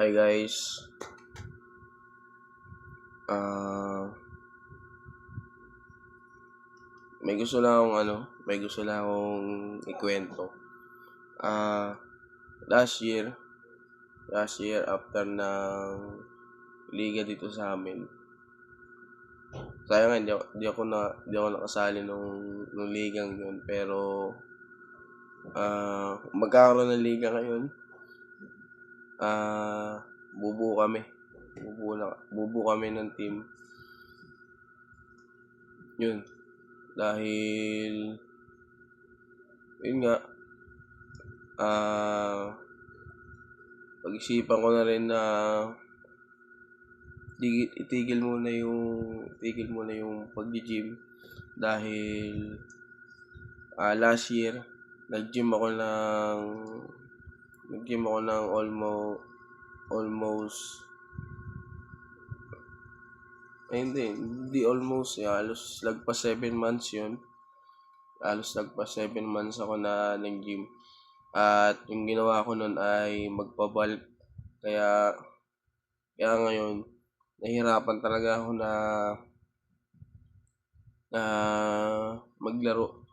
Hi guys. Ah, may gusto lang akong ikwento. Ah, last year, after ng liga dito sa amin. Sayang di ako nakasali nung ligang yun, pero magkakaroon ng liga ngayon. Ah, bubuo kami. Bubuo kami ng team. Yun, dahil yun nga, pag-isipan ko na rin na itigil muna yung pag-gym dahil last year nag-gym ako ng almost hindi almost halos lagpas 7 months yun. Halos lagpas 7 months ako na nag-gym. At yung ginawa ko nun ay magpabalik. Kaya ngayon, nahihirapan talaga ako na maglaro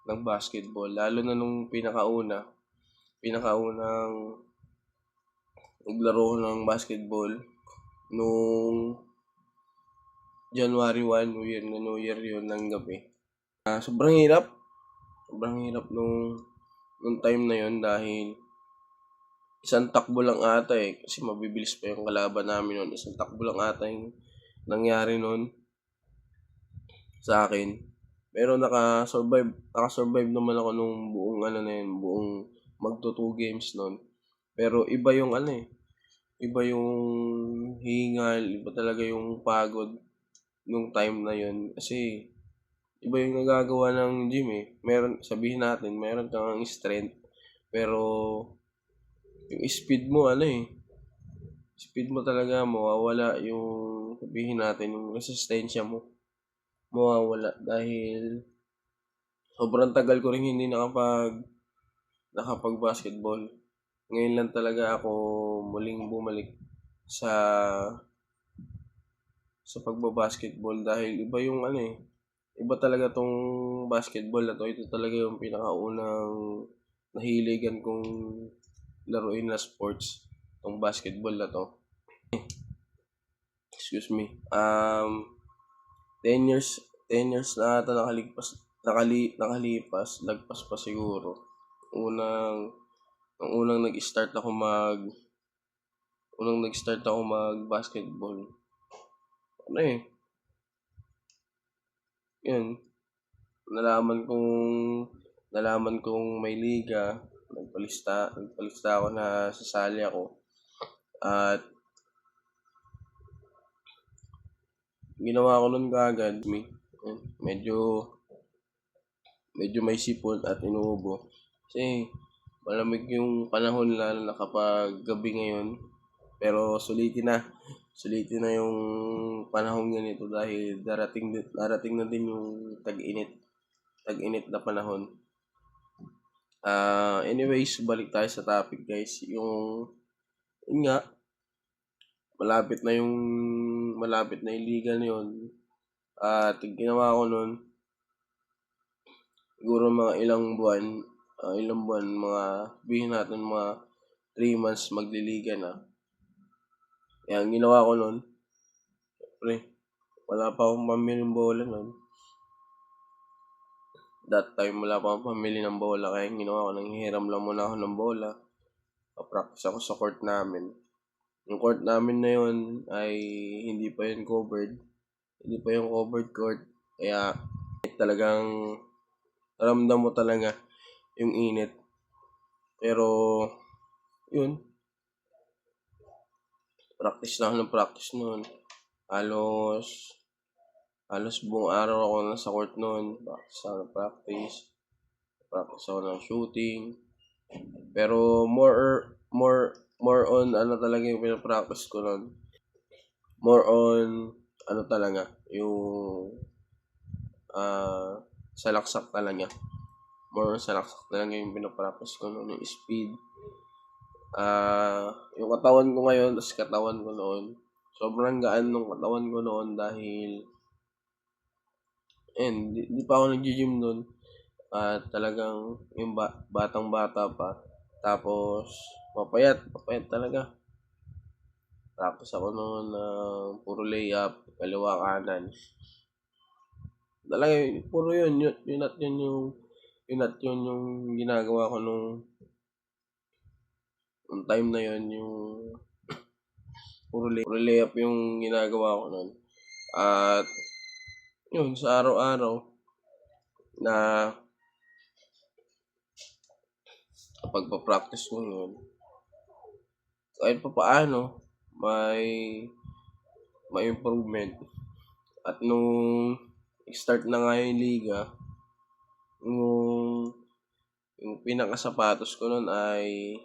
ng basketball. Lalo na nung pinakaunang naglaro ko ng basketball nung January 1, New Year yun ng gabi. Sobrang hirap nung time na yun dahil isang takbo lang ata kasi mabibilis pa yung kalaban namin noon. Isang takbo lang ata yung nangyari noon sa akin. Pero naka-survive naman ako nung buong buong magto 2 games noon. Pero iba yung iba yung hingal, iba talaga yung pagod nung time na yun kasi iba yung nagagawa ng gym sabihin natin, meron kang strength pero yung speed mo talaga mawawala, yung sabihin natin yung resistensya mo mawawala dahil sobrang tagal ko rin hindi nakapag-basketball. Ngayon lang talaga ako muling bumalik sa pagba-basketball dahil iba yung iba talaga tong basketball na to. Ito talaga yung pinakaunang nahiligan kong laruin na sports, tong basketball na to. Excuse me. 10 years na ata nakalipas, lagpas pa siguro. Nung unang nag-start ako mag-basketball. Yun, nalaman kong may liga, nagpalista ako na sasali ako. At ginawa ko nun kaagad, medyo may sipon at inuubo. Kasi malamig yung panahon lalo na kapag gabi ngayon. Pero sulitin na yung panahon ganito dahil darating na din yung tag-init na panahon. Anyways, balik tayo sa topic guys. Yun nga, malapit na yung liga na yun. At ginawa ko nun, siguro mga ilang buwan, mga bihin natin mga 3 months magliliga na. Kaya ang ginawa ko nun, wala pa akong pambiling bola nun. That time, wala pa akong pamili ng bola. Kaya ang ginawa ko, nanghihiram lang muna ako ng bola. Pa-practice ako sa court namin. Yung court namin na yun ay hindi pa yung covered court. Kaya talagang ramdam mo talaga yung init. Pero yun, practice noon. Halos buong araw ako nasa court noon. Practice ako ng shooting. Pero more on talaga yung pinapractice ko noon. More on talaga yung salaksak talaga. More on salaksak talaga yung pinapractice ko noon, yung speed. Yung katawan ko ngayon, tas katawan ko noon, sobrang gaan nung katawan ko noon dahil di pa ako nag-gym noon. At talagang yung batang-bata pa. Tapos, papayat talaga. Tapos ako noon puro layup, kaliwa kanan. Talaga, puro yun at yun yung ginagawa ko nung time na yun, yung puro layup yung ginagawa ko noon. At yun, sa araw-araw na kapag pa-practice ko yun, kahit pa paano, may improvement. At nung start na nga yung liga, yung pinakasapatos ko nun ay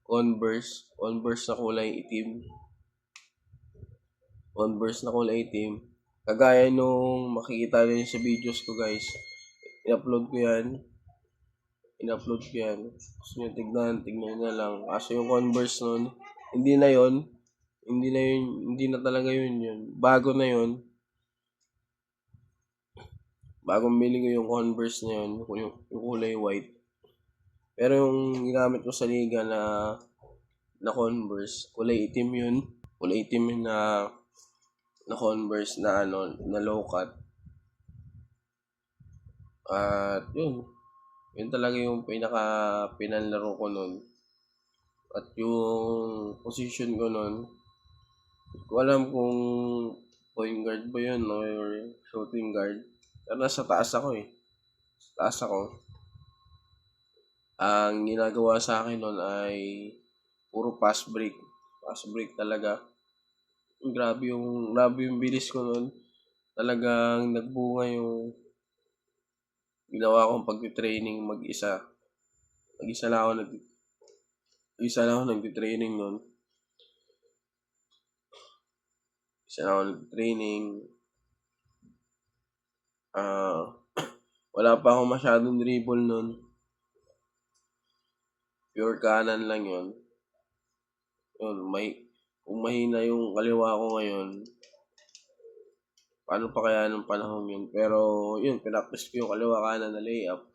Converse na kulay itim. Kagaya nung makikita niyo sa videos ko, guys. In-upload ko yan. Gusto nyo tignan na lang. Kaso yung Converse nun, hindi na talaga yun. Bago na yun. Bagong bili ko yung Converse na yun, yung kulay white. Pero yung ginamit ko sa liga na Converse, kulay itim yun. Na Converse na low cut. At yun talaga yung pinanlaro ko nun. At yung position ko nun, hindi ko alam kung point guard ba yun or shooting guard. Pero nasa taas ako Ang ginagawa sa akin nun ay puro pass break. Pass break talaga. Grabe yung bilis ko nun. Talagang nagbunga yung ginawa kong pagti-training mag-isa. Mag-isa lang ako nagti-training nun. Wala pa akong masyadong dribble nun. Pure kanan lang yun. Kung mahina yung kaliwa ko ngayon, paano pa kaya ng panahon yun? Pero yun, pinaktis ko yung kaliwa kanan na layup.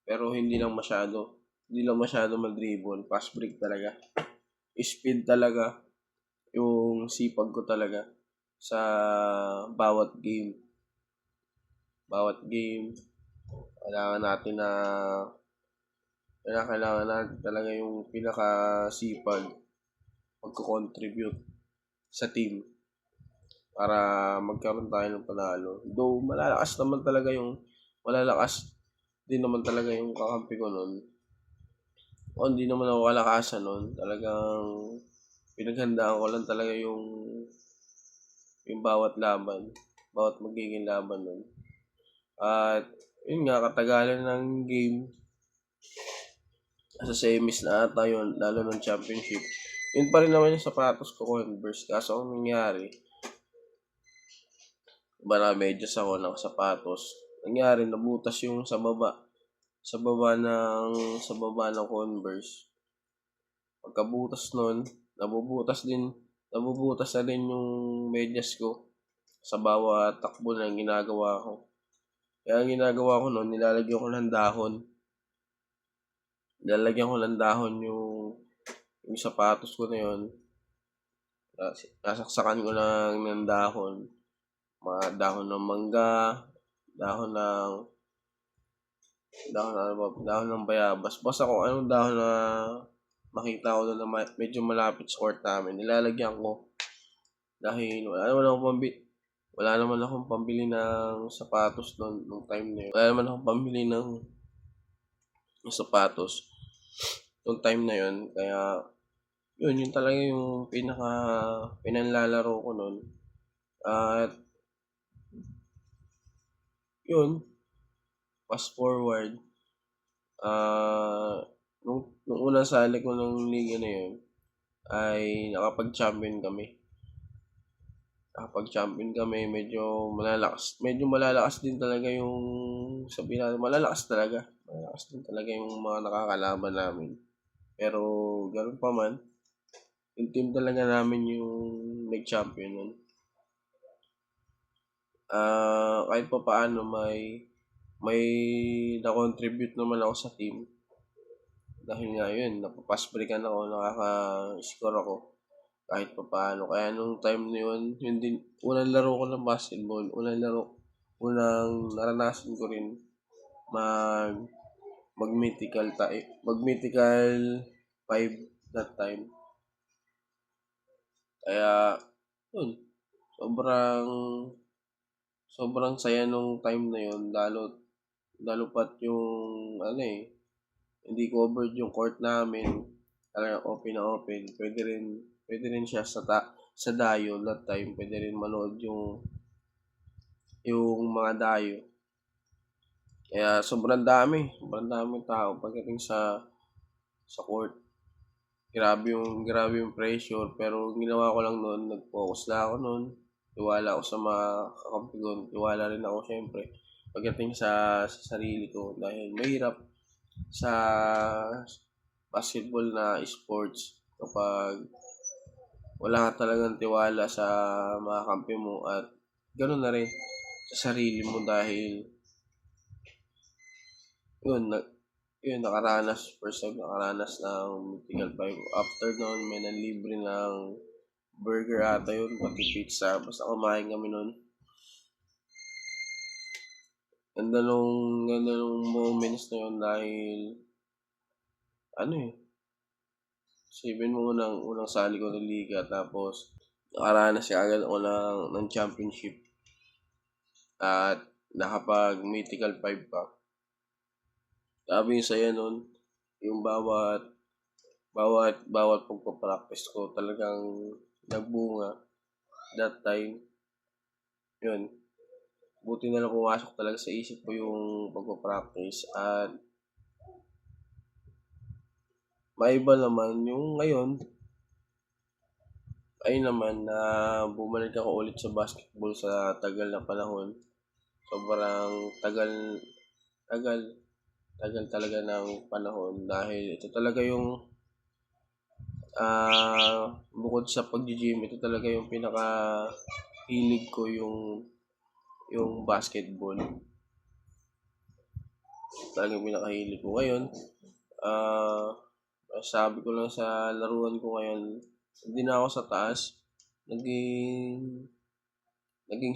Pero hindi lang masyado mag-dribble. Pass break talaga. Speed talaga. Yung sipag ko talaga sa bawat game. Kailangan natin talaga yung pinakasipag magko-contribute sa team para magkaroon tayo ng panalo. Though malalakas din naman talaga yung kakampi ko nun. O hindi naman ako kalakasan nun. Talagang pinaghandaan ko lang talaga yung bawat magiging laban nun. At yun nga, katagalan ng game, sa semis na ata yun, lalo ng championship. Yun pa rin naman yung sapatos ko, Converse. Kaso ang nangyari, na medyas ako ng sapatos. Nangyari, nabutas yung sa baba ng Converse. Pagkabutas nun, nabubutas na din yung medyas ko sa bawat takbo na ginagawa ko. Kaya ang ginagawa ko nun, nilalagyan ko ng dahon yung sapatos ko na yun. Nasaksakan ko lang ng dahon. Mga dahon ng mangga, dahon ng bayabas. Basta kung anong dahon na makita ko na medyo malapit sa court namin, nilalagyan ko. Dahil wala naman akong pambili ng sapatos nung time na yun. Wala naman akong pambili ng sapatos nung time na yun. Kaya yun talaga yung pinanlalaro ko nun. At yun, fast forward, nung unang sali ko ng liga na yun, ay nakapag-champion kami. Medyo malalakas din talaga yung sabihin natin, malalakas din talaga yung mga nakakalaban namin. Pero gano'n pa man, yung team talaga namin yung nag-champion nun. Kahit pa paano may na-contribute naman ako sa team. Dahil nga yun, napapass breakan ako, nakaka-score ako kahit pa paano. Kaya nung time na yun, yun din, unang laro ko ng basketball, unang naranasan ko rin mag mag-mythical 5 that time. Kaya yun, sobrang sobrang saya nung time na yun, lalo pat yung hindi covered yung court namin. Talagang open na open. Pwede rin siya sa dayo that time. Pwede rin manood yung mga dayo. Kaya sobrang daming tao pagdating sa court. Grabe yung pressure, pero ginawa ko lang noon, nag-focus lang ako noon. Tiwala ako sa mga kakampi ko, tiwala rin ako syempre pagdating sa sarili ko, dahil mahirap sa basketball na sports kapag wala ka talagang tiwala sa mga kampi mo, at ganoon na rin sa sarili mo, dahil yun, first time nakaranas ng Mythical 5. After noon, may nanlibre ng burger ata yun, pati pizza. Basta kumain kami noon. Ganda nung moments na yun, dahil isipin mo unang sali ko ng liga, tapos nakaranas siya agad ako ng championship, at nakapag Mythical 5 pa. Sabi yung saya nun, yung bawat pagpapractice ko talagang nagbunga that time. Yun, buti na lang pumasok talaga sa isip ko yung pagpapractice, at maiba naman yung ngayon. Ay naman na bumalik ako ulit sa basketball sa tagal na panahon. Sobrang tagal talaga ng panahon, dahil ito talaga yung bukod sa pag-gym, ito talaga yung pinaka-hilig ko, yung basketball. Talagang pinakahilig ko ngayon. Sabi ko lang sa laruan ko ngayon, hindi na ako sa taas. Naging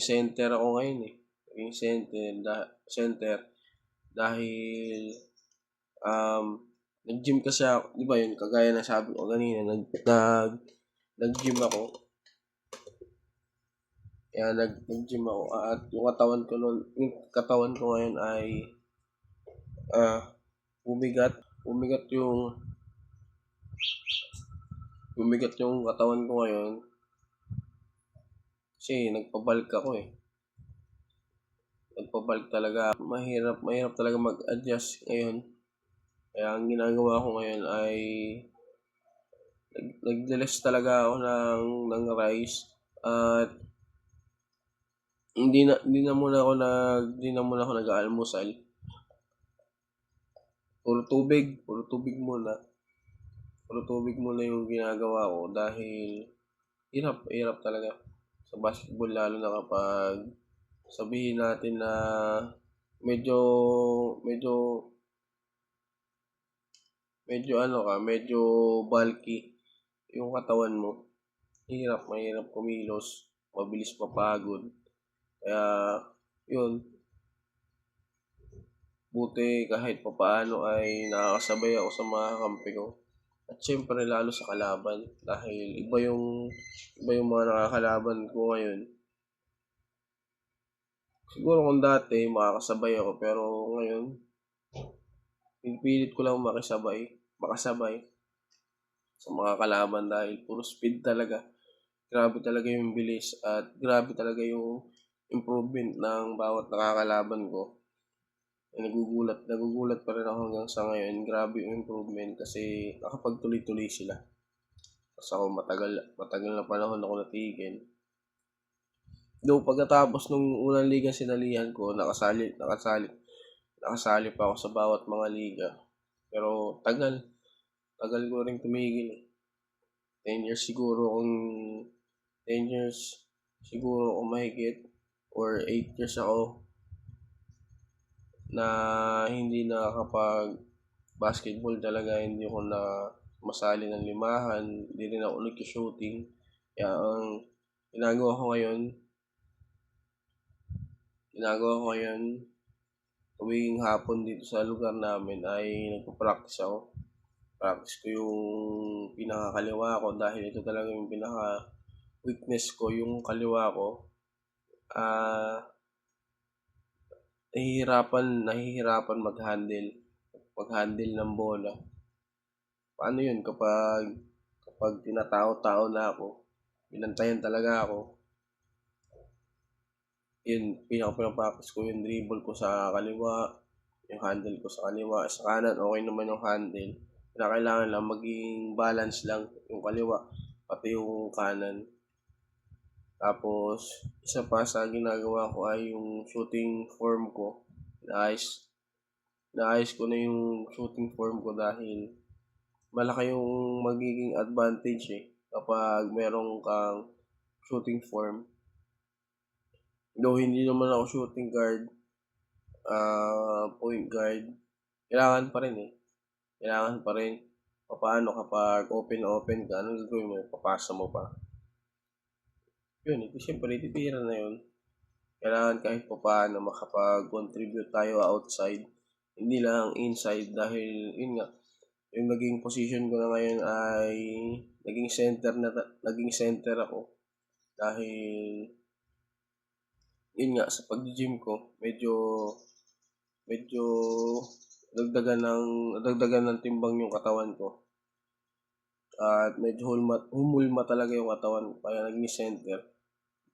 center ako ngayon eh. Naging center dahil nag-gym kasi ako, di ba yun, kagaya na sabi ko kanina, nag-gym ako. Kaya nag-gym ako, at yung katawan ko ngayon ay bumigat yung katawan ko ngayon, kasi nagpabalik ako eh. Nagpabalik talaga. Mahirap talaga mag-adjust ngayon. Kaya ang ginagawa ko ngayon ay nag-less talaga ako ng rice, at hindi na muna ako nag-aalmusal. Puro tubig muna. Puro tubig muna yung ginagawa ko, dahil hirap talaga sa basketball, lalo na kapag sabihin natin na medyo medyo bulky yung katawan mo. Mahirap kumilos, mabilis mapagod. Kaya yun, buti kahit papaano ay nakakasabay ako sa mga kampi ko. At syempre lalo sa kalaban, dahil iba yung mga nakakalaban ko ngayon. Siguro kung dati makakasabay ako, pero ngayon pinipilit ko lang makasabay sa mga kalaban, dahil puro speed talaga. Grabe talaga yung bilis, at grabe talaga yung improvement ng bawat nakakalaban ko. Nagugulat pa rin ako hanggang sa ngayon. Grabe yung improvement, kasi nakapagtuloy-tuloy sila. Tapos ako matagal na panahon ako natigil. Though pagkatapos nung unang liga sinalihan ko, nakasali pa ako sa bawat mga liga. Pero tagal tagal ko rin tumigil eh. 10 years siguro kung 10 years siguro kung mahigit or 8 years ako na hindi nakakapag basketball talaga, hindi ko na masali ng limahan, hindi rin ako nag-shooting. Kaya ang ginagawa ko ngayon tuwing hapon dito sa lugar namin ay nagpo-practice ako. Practice ko yung pinakakaliwa ko dahil ito talaga yung pinaka weakness ko, yung kaliwa ko. Nahihirapan mag-handle ng bola. Paano yun kapag tinatao-tao na ako, binantayan talaga ako, yun, pinaka-practice ko yung dribble ko sa kaliwa, yung handle ko sa kaliwa, sa kanan, okay naman yung handle. Kailangan lang maging balance lang yung kaliwa, pati yung kanan. Tapos, isa pa sa ginagawa ko ay yung shooting form ko. Naayos ko na yung shooting form ko dahil malaki yung magiging advantage eh kapag meron kang shooting form. Though hindi naman ako shooting guard, point guard, kailangan pa rin eh. Kailangan pa rin. Paano kapag open ka, anong gagawin mo? Papasa mo pa. Yun, siyempre, titira na yun. Kailangan kahit pa paano makapag-contribute tayo outside. Hindi lang inside dahil, yun nga, yung naging position ko na ngayon ay naging center ako. Dahil, yun nga, sa pag-gym ko, medyo dagdagan ng timbang yung katawan ko. At medyo humulma talaga yung katawan ko, kaya naging center.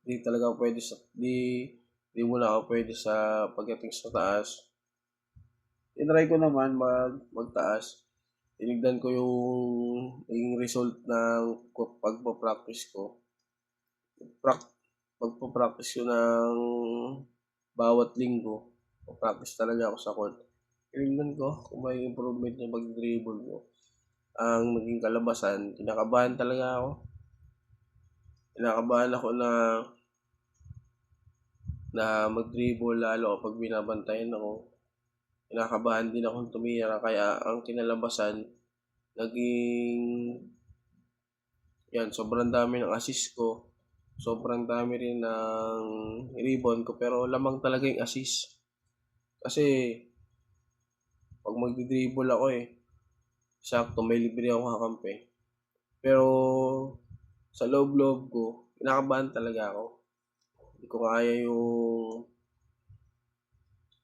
Di mo na ako pwede sa pagdating sa taas. Tinry ko naman magtaas. Tinignan ko yung result ng pagpa-practice ko. Pagpa-practice ko ng bawat linggo. Practice talaga ako sa court. Tinignan ko kung may improvement yung pag-dribble ko. Ang naging kalabasan, kinakabahan talaga ako. Kinakabahan ako na mag-dribble lalo kapag binabantayan ako. Kinakabahan din akong tumira kaya ang kinalabasan sobrang dami ng assist ko. Sobrang dami rin ng rebound ko pero lamang talaga yung assist. Kasi pag mag-dribble ako sakto may libre ako kakampi. Pero sa loob-loob ko, kinakabahan talaga ako. Hindi ko kaya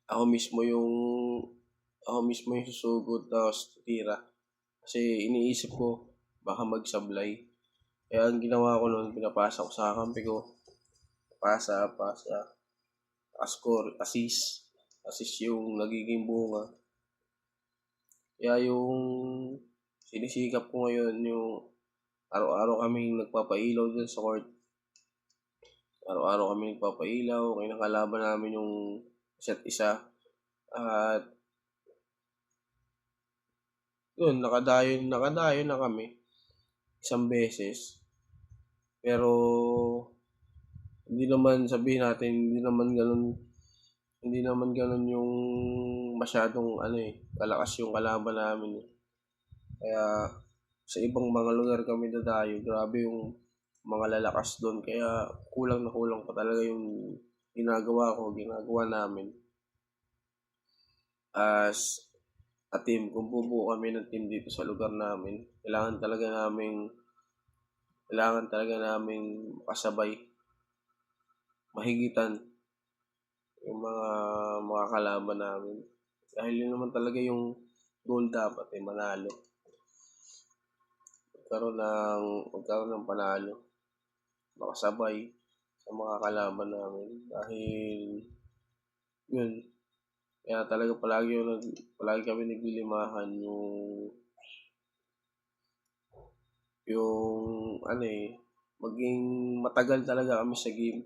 ako mismo yung susugod tapos tira. Kasi iniisip ko baka magsablay. Kaya ang ginawa ko noon, pinapasa ko sa kampi ko. Pasa, score, assist. Assist yung nagiging bunga. Kaya yung sinisikap ko ngayon, yung araw-araw kaming nagpapailaw dun sa court. Araw-araw kami nagpapailaw, kinakalaban namin yung isa't isa. At yun, nakadayon na kami isang beses. Pero hindi naman sabihin natin, hindi naman ganun yung masyadong kalakas yung kalaban namin. Kaya sa ibang mga lugar kami dadayo, grabe yung mga lalakas doon. Kaya kulang na kulang pa talaga yung ginagawa namin. As a team, kung bubuo kami ng team dito sa lugar namin, kailangan talaga namin makasabay, mahigitan yung mga kalaban namin. Dahil yun naman talaga yung goal dapat manalo. Magkaroon ng panalo, makasabay sa mga kalaban namin. Dahil yun, kaya talaga palagi kami naglilimahan yung maging matagal talaga kami sa game.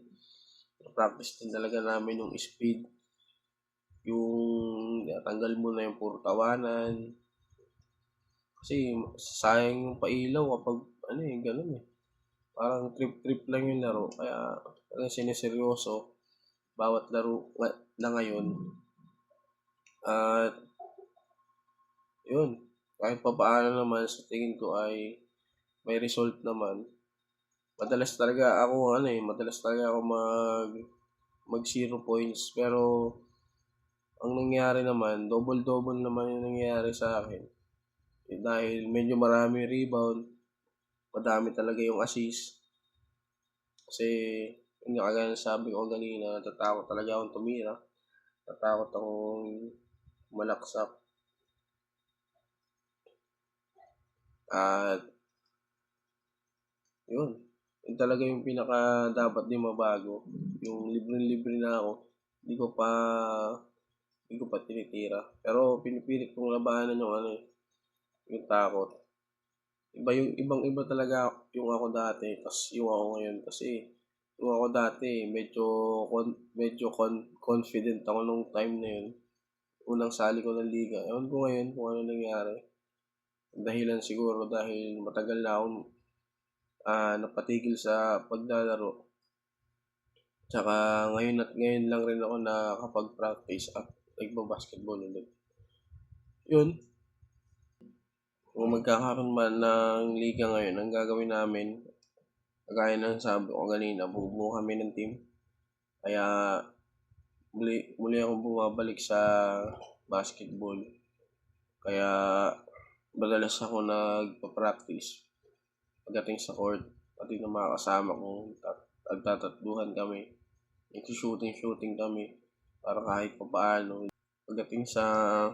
Practice din talaga namin yung speed. Yung tanggal mo na yung puro tawanan. Kasi sayang yung pailaw kapag ano eh, ganun eh. Parang trip-trip lang yung laro. Kaya talagang sineseryoso bawat laro na ngayon. At yun, kahit papaano naman sa tingin ko ay may result naman. Madalas talaga ako mag 0 points, pero ang nangyari naman, double-double naman yung nangyari sa akin. Dahil medyo marami rebound, madami talaga yung assist. Kasi, yun nga kagaya ng sabi ko kanina, natatakot talaga akong tumira. Natatakot akong malaksak. At, yun. Yun talaga yung pinaka dapat din mabago. Yung libre-libre na ako, hindi ko pa tinitira. Pero pinipilit kong labanan yung ano eh, yung takot. Ibang-iba talaga yung ako dati, tas yung ako ngayon. Kasi yung ako dati, confident ako nung time na yun. Unang sali ko ng liga. Ewan ko ngayon kung ano nangyari. Dahilan siguro dahil matagal na akong napatigil sa paglalaro. Tsaka ngayon lang rin ako nakakapag-practice at nagba-basketball ulit. Yun, kung magkakaroon man ng liga ngayon, ang gagawin namin, kagaya ng sabi ko kanina, bubuo kami ng team. Kaya muli akong bumabalik sa basketball. Kaya madalas ako nagpa-practice pagdating sa court. Pati ng mga kasama ko, nagtatatluhan kami. Nagsushooting kami para kahit pa paano pagdating sa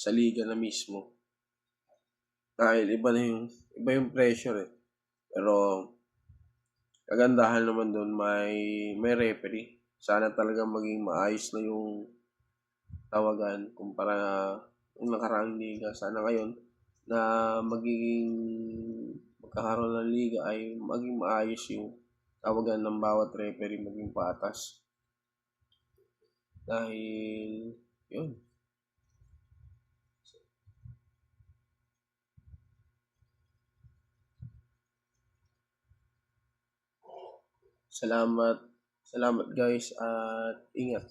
liga na mismo. Dahil iba yung pressure eh. Pero kagandahan naman doon may referee. Sana talaga maging maayos na yung tawagan kumpara yung nakaraang liga. Sana ngayon na magkakaroon ng liga ay maging maayos yung tawagan ng bawat referee, maging patas. Dahil, yun. Salamat guys at ingat.